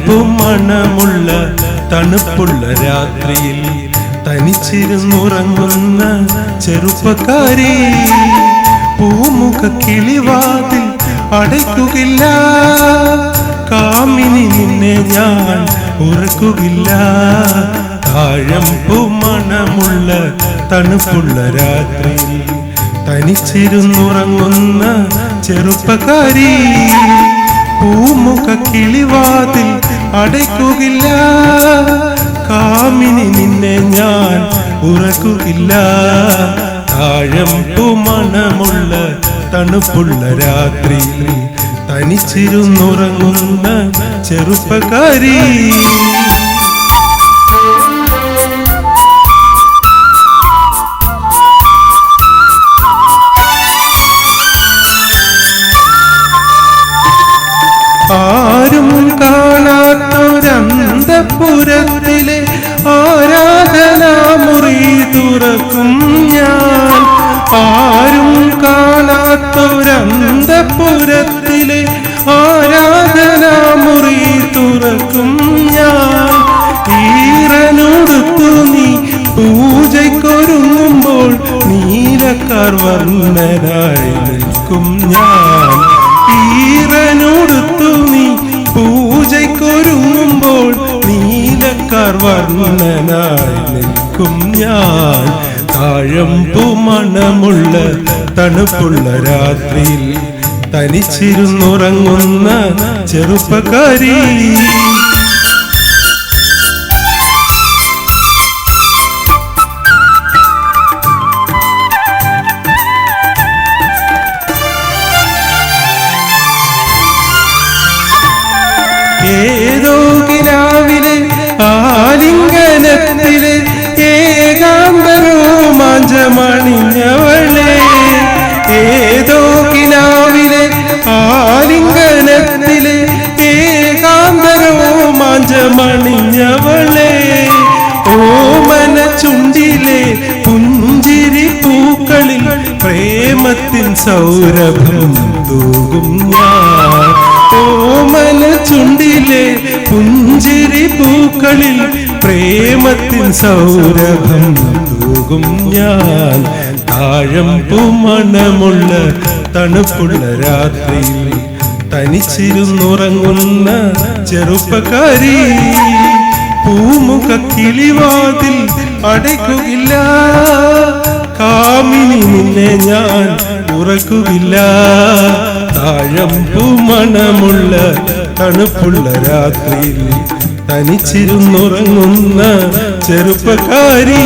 മണമുള്ള തണുപ്പുള്ള രാത്രിയിൽ തനിച്ചിരുന്നുറങ്ങുന്ന ചെറുപ്പക്കാരി, പൂമുഖ കിളിവാതിൽ അടയ്ക്കുകയില്ല, കാമിനി നിന്നെ ഞാൻ ഉറക്കുകയില്ല. താഴമ്പൂ മണമുള്ള തണുപ്പുള്ള രാത്രിയിൽ തനിച്ചിരുന്നുറങ്ങുന്ന ചെറുപ്പക്കാരി, പൂമുഖ കിളിവാതിൽ അടയ്ക്കുകയില്ല, കാമിനി നിന്നെ ഞാൻ ഉറക്കുകയില്ല. താഴമ്പൂ മണമുള്ള തണുപ്പുള്ള രാത്രിയിൽ തനിച്ചിരുന്നുറങ്ങുന്ന ചെറുപ്പക്കാരി. ആരും കാണാത്തൊരന്തപുരത്തിലെ ആരാധനാമുറി തുറക്കും ഞാൻ. ആരും കാണാത്തൊരന്തപുരത്തിലെ ആരാധനാമുറി തുറക്കും ഞാൻ. ഈറനൊടുത്തു നീ പൂജയ്ക്കൊരുങ്ങുമ്പോൾ നീലക്കാർ വർണ്ണനായി നിൽക്കും ഞാൻ. ഈറനൊടുത്തു നീ പൂജയ്ക്കൊരുങ്ങുമ്പോൾ നീലക്കാർ വർണ്ണനായി നിൽക്കും ഞാൻ. താഴമ്പൂ മണമുള്ള തണുപ്പുള്ള രാത്രിയിൽ തനിച്ചിരുന്നുറങ്ങുന്ന ചെറുപ്പക്കാരി. ഏതോ കിനാവിലെ ആലിംഗനത്തിലെ ഏകാന്ത രോമാഞ്ചമണിഞ്ഞവളെ, ഏതോ കിനാവിലെ ആലിംഗനത്തിലെ ഏകാന്ത രോമാഞ്ചമണിഞ്ഞവളെ, ഓമന ചുണ്ടിലെ പുഞ്ചിരി പൂക്കളിൽ പ്രേമത്തിൻ സൗരഭം തൂകും ഞാൻ. ഓമന ചുണ്ടിലെ പുഞ്ചിരി പൂക്കളിൽ പ്രേമത്തിൻ സൗരഭം തൂകും ഞാൻ. താഴമ്പൂ മണമുള്ള തണുപ്പുള്ള രാത്രിയിൽ തനിച്ചിരുന്നുറങ്ങുന്ന ചെറുപ്പക്കാരി, പൂമുഖ കിളിവാതിൽ അടയ്ക്കുകയില്ല, കാമിനി നിന്നെ ഞാൻ ഉറക്കുകയില്ല. താഴമ്പൂ മണമുള്ള തണുപ്പുള്ള രാത്രിയിൽ തനിച്ചിരുന്നുറങ്ങുന്ന ചെറുപ്പക്കാരി.